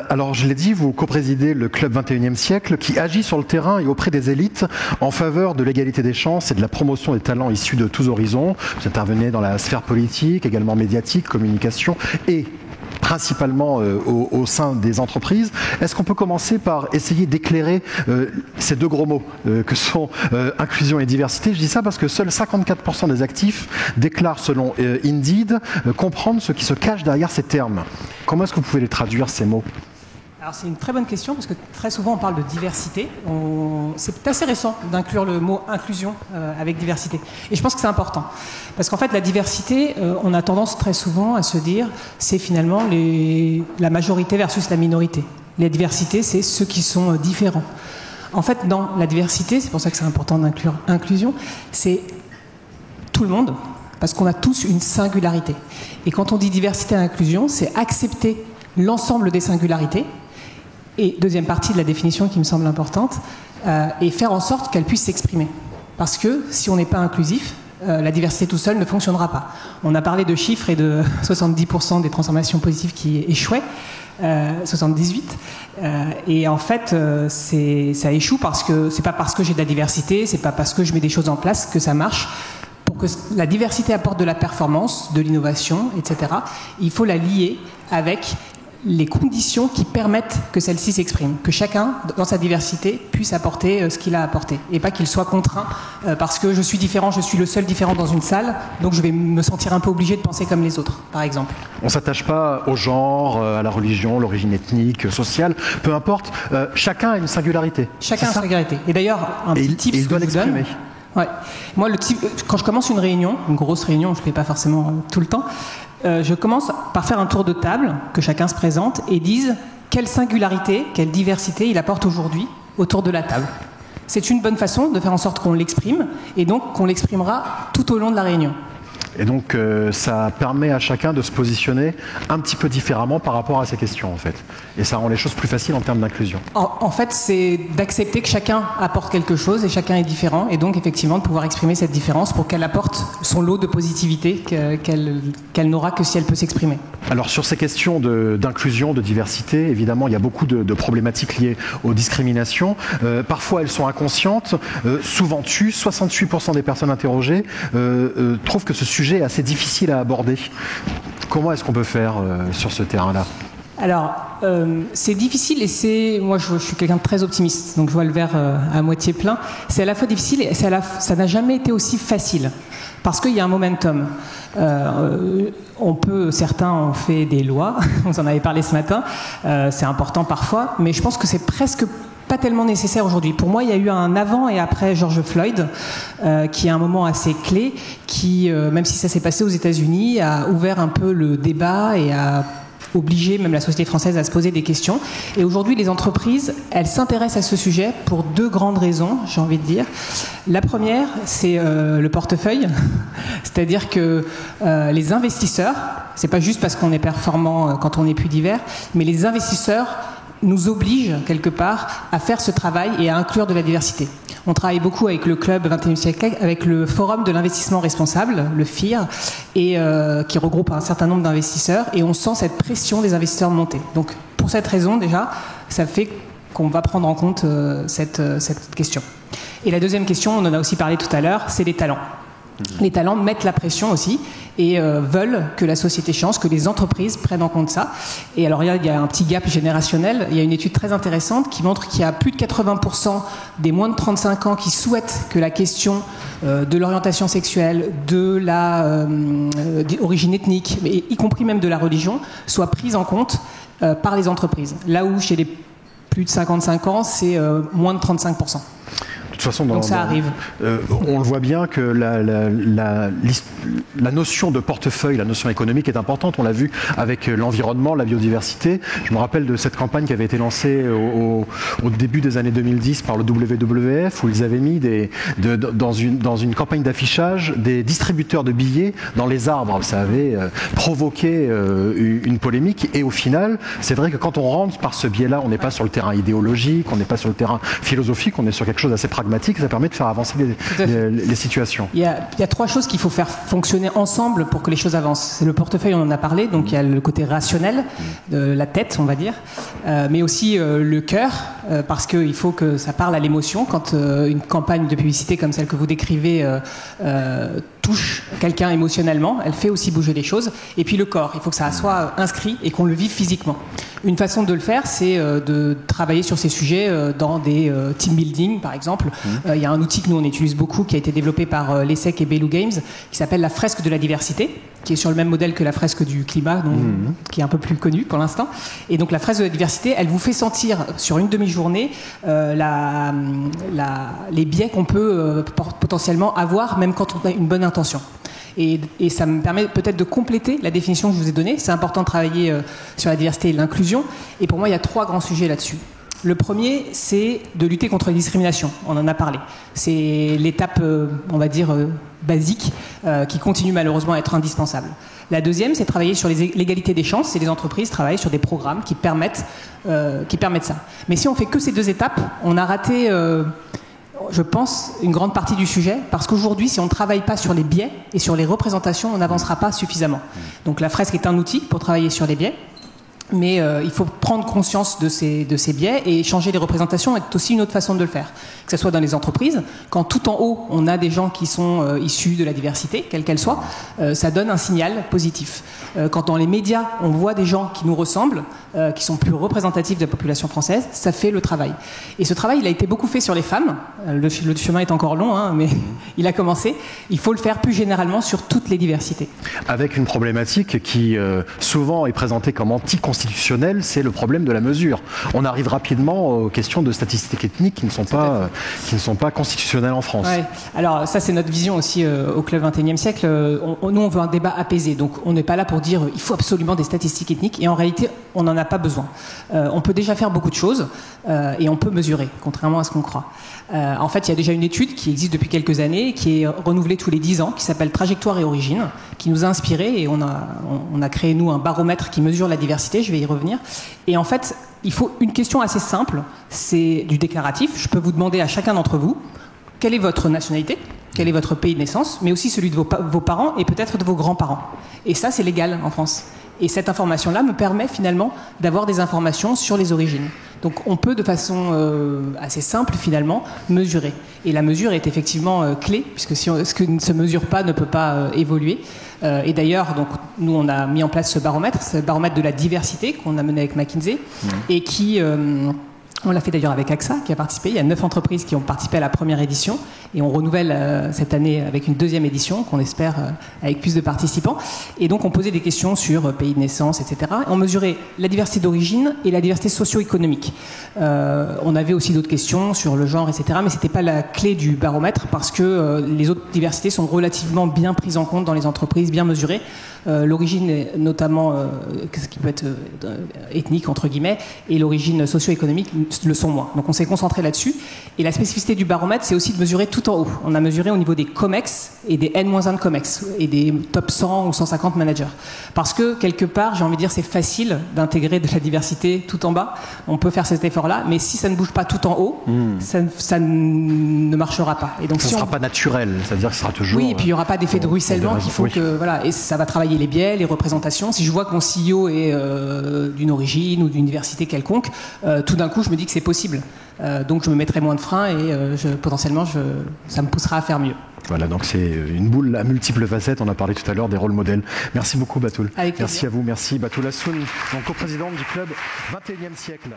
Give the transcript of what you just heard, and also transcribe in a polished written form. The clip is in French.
Alors, je l'ai dit, vous coprésidez le Club 21e siècle qui agit sur le terrain et auprès des élites en faveur de l'égalité des chances et de la promotion des talents issus de tous horizons. Vous intervenez dans la sphère politique, également médiatique, communication et principalement au sein des entreprises. Est-ce qu'on peut commencer par essayer d'éclairer ces deux gros mots que sont inclusion et diversité? Je dis ça parce que seuls 54% des actifs déclarent, selon Indeed, comprendre ce qui se cache derrière ces termes. Comment est-ce que vous pouvez les traduire, ces mots? Alors c'est une très bonne question parce que très souvent on parle de diversité. C'est assez récent d'inclure le mot inclusion avec diversité. Et je pense que c'est important. Parce qu'en fait la diversité, on a tendance très souvent à se dire c'est finalement la majorité versus la minorité. La diversité, c'est ceux qui sont différents. En fait, dans la diversité, c'est pour ça que c'est important d'inclure inclusion, c'est tout le monde, parce qu'on a tous une singularité. Et quand on dit diversité et inclusion, c'est accepter l'ensemble des singularités. Et deuxième partie de la définition qui me semble importante, et faire en sorte qu'elle puisse s'exprimer. Parce que si on n'est pas inclusif, la diversité tout seul ne fonctionnera pas. On a parlé de chiffres et de 70% des transformations positives qui échouaient, 78. Et en fait, ça échoue parce que c'est pas parce que j'ai de la diversité, c'est pas parce que je mets des choses en place que ça marche. Pour que la diversité apporte de la performance, de l'innovation, etc., il faut la lier avec les conditions qui permettent que celle-ci s'exprime, que chacun, dans sa diversité, puisse apporter ce qu'il a apporté, et pas qu'il soit contraint parce que je suis différent, je suis le seul différent dans une salle, donc je vais me sentir un peu obligé de penser comme les autres, par exemple. On ne s'attache pas au genre, à la religion, l'origine ethnique, sociale, peu importe, chacun a une singularité. Chacun a une singularité. Et d'ailleurs, un petit tip il doit l'exprimer. Ouais. Moi, quand je commence une réunion, une grosse réunion, je ne fais pas forcément tout le temps, je commence par faire un tour de table, que chacun se présente et dise quelle singularité, quelle diversité il apporte aujourd'hui autour de la table. C'est une bonne façon de faire en sorte qu'on l'exprime et donc qu'on l'exprimera tout au long de la réunion. Et donc ça permet à chacun de se positionner un petit peu différemment par rapport à ces questions en fait. Et ça rend les choses plus faciles en termes d'inclusion. En fait, c'est d'accepter que chacun apporte quelque chose et chacun est différent. Et donc effectivement de pouvoir exprimer cette différence pour qu'elle apporte son lot de positivité qu'elle n'aura que si elle peut s'exprimer. Alors sur ces questions d'inclusion, de diversité, évidemment il y a beaucoup de problématiques liées aux discriminations. Parfois elles sont inconscientes, souvent tues. 68% des personnes interrogées trouvent que ce sujet est assez difficile à aborder. Comment est-ce qu'on peut faire sur ce terrain-là? Alors, c'est difficile et moi je suis quelqu'un de très optimiste, donc je vois le verre à moitié plein. C'est à la fois difficile et ça n'a jamais été aussi facile, parce qu'il y a un momentum. Certains ont fait des lois, vous en avez parlé ce matin, c'est important parfois, mais je pense que c'est presque pas tellement nécessaire aujourd'hui. Pour moi, il y a eu un avant et après George Floyd, qui est un moment assez clé, qui, même si ça s'est passé aux États-Unis, a ouvert un peu le débat et a obligé même la société française à se poser des questions. Et aujourd'hui, les entreprises, elles s'intéressent à ce sujet pour deux grandes raisons, j'ai envie de dire. La première, c'est le portefeuille, c'est-à-dire que les investisseurs, c'est pas juste parce qu'on est performant quand on est plus divers, mais les investisseurs nous oblige quelque part à faire ce travail et à inclure de la diversité. On travaille beaucoup avec le Club 21e siècle, avec le Forum de l'investissement responsable, le FIR, et qui regroupe un certain nombre d'investisseurs, et on sent cette pression des investisseurs monter. Donc pour cette raison déjà, ça fait qu'on va prendre en compte cette question. Et la deuxième question, on en a aussi parlé tout à l'heure, c'est les talents. Les talents mettent la pression aussi et veulent que la société change, que les entreprises prennent en compte ça. Et alors il y a un petit gap générationnel. Il y a une étude très intéressante qui montre qu'il y a plus de 80% des moins de 35 ans qui souhaitent que la question de l'orientation sexuelle, de l'origine ethnique, y compris même de la religion, soit prise en compte par les entreprises. Là où chez les plus de 55 ans, c'est moins de 35%. De toute façon, donc ça arrive. On le voit bien que la notion de portefeuille, la notion économique est importante. On l'a vu avec l'environnement, la biodiversité. Je me rappelle de cette campagne qui avait été lancée au début des années 2010 par le WWF, où ils avaient mis dans une campagne d'affichage des distributeurs de billets dans les arbres. Ça avait provoqué une polémique. Et au final, c'est vrai que quand on rentre par ce biais-là, on n'est pas sur le terrain idéologique, on n'est pas sur le terrain philosophique, on est sur quelque chose d'assez pragmatique. pragmatique, ça permet de faire avancer les situations. Il y a trois choses qu'il faut faire fonctionner ensemble pour que les choses avancent. C'est le portefeuille, on en a parlé, donc il y a le côté rationnel, de la tête, on va dire, mais aussi le cœur, parce qu'il faut que ça parle à l'émotion. Quand une campagne de publicité comme celle que vous décrivez touche quelqu'un émotionnellement, elle fait aussi bouger les choses. Et puis le corps, il faut que ça soit inscrit et qu'on le vive physiquement. Une façon de le faire, c'est de travailler sur ces sujets dans des team building, par exemple. Il y a un outil que nous on utilise beaucoup, qui a été développé par l'ESSEC et Bellu Games, qui s'appelle la fresque de la diversité, qui est sur le même modèle que la fresque du climat, qui est un peu plus connue pour l'instant. Et donc la fresque de la diversité, elle vous fait sentir sur une demi-journée les biais qu'on peut potentiellement avoir, même quand on a une bonne intention. Et ça me permet peut-être de compléter la définition que je vous ai donnée. C'est important de travailler sur la diversité et l'inclusion. Et pour moi, il y a trois grands sujets là-dessus. Le premier, c'est de lutter contre les discriminations. On en a parlé. C'est l'étape, on va dire, basique, qui continue malheureusement à être indispensable. La deuxième, c'est de travailler sur l'égalité des chances, et les entreprises travaillent sur des programmes qui permettent ça. Mais si on fait que ces deux étapes, on a raté, je pense, une grande partie du sujet, parce qu'aujourd'hui, si on ne travaille pas sur les biais et sur les représentations, on n'avancera pas suffisamment. Donc la fresque est un outil pour travailler sur les biais, mais il faut prendre conscience de ces biais, et changer les représentations est aussi une autre façon de le faire. Que ce soit dans les entreprises, quand tout en haut, on a des gens qui sont issus de la diversité, quelle qu'elle soit, ça donne un signal positif. Quand dans les médias, on voit des gens qui nous ressemblent, qui sont plus représentatifs de la population française, ça fait le travail. Et ce travail, il a été beaucoup fait sur les femmes. Le chemin est encore long, mais il a commencé. Il faut le faire plus généralement sur toutes les diversités. Avec une problématique qui souvent est présentée comme anticonstitutionnelle, c'est le problème de la mesure. On arrive rapidement aux questions de statistiques ethniques qui ne sont pas constitutionnelles en France. Ouais. Alors ça, c'est notre vision aussi au Club 21e siècle. Nous, on veut un débat apaisé. Donc on n'est pas là pour dire il faut absolument des statistiques ethniques. Et en réalité, on n'en a pas besoin. On peut déjà faire beaucoup de choses et on peut mesurer, contrairement à ce qu'on croit. En fait, il y a déjà une étude qui existe depuis quelques années, qui est renouvelée tous les 10 ans, qui s'appelle Trajectoire et Origine, qui nous a inspirés, et on a créé, nous, un baromètre qui mesure la diversité, je vais y revenir. Et en fait, il faut une question assez simple, c'est du déclaratif. Je peux vous demander à chacun d'entre vous, quelle est votre nationalité ? Quel est votre pays de naissance, mais aussi celui de vos parents et peut-être de vos grands-parents. Et ça, c'est légal en France. Et cette information-là me permet finalement d'avoir des informations sur les origines. Donc on peut de façon assez simple finalement mesurer. Et la mesure est effectivement clé, puisque ce qui ne se mesure pas ne peut pas évoluer. Et d'ailleurs, donc, nous on a mis en place ce baromètre de la diversité qu'on a mené avec McKinsey, et qui... on l'a fait d'ailleurs avec AXA qui a participé. Il y a 9 entreprises qui ont participé à la première édition et on renouvelle cette année avec une deuxième édition qu'on espère avec plus de participants. Et donc on posait des questions sur pays de naissance, etc. On mesurait la diversité d'origine et la diversité socio-économique. On avait aussi d'autres questions sur le genre, etc. Mais c'était pas la clé du baromètre parce que les autres diversités sont relativement bien prises en compte dans les entreprises, bien mesurées. L'origine, notamment, ce qui peut être ethnique, entre guillemets, et l'origine socio-économique le sont moins. Donc on s'est concentré là-dessus. Et la spécificité du baromètre, c'est aussi de mesurer tout en haut. On a mesuré au niveau des COMEX et des N-1 COMEX et des top 100 ou 150 managers. Parce que, quelque part, j'ai envie de dire, c'est facile d'intégrer de la diversité tout en bas. On peut faire cet effort-là, mais si ça ne bouge pas tout en haut, ça ne marchera pas. Et donc, ça ne sera pas naturel, c'est-à-dire que ce sera toujours... Oui, et puis il n'y aura pas d'effet de ruissellement qu'il faut que... Voilà, et ça va travailler les biais, les représentations. Si je vois que mon CEO est d'une origine ou d'une diversité quelconque, tout d'un coup, je me dis que c'est possible. Donc je me mettrai moins de freins et potentiellement ça me poussera à faire mieux. Voilà, donc c'est une boule à multiples facettes. On a parlé tout à l'heure des rôles modèles. Merci beaucoup Batoul. Merci à vous, merci Batoul Assoun, coprésidente du Club 21e siècle.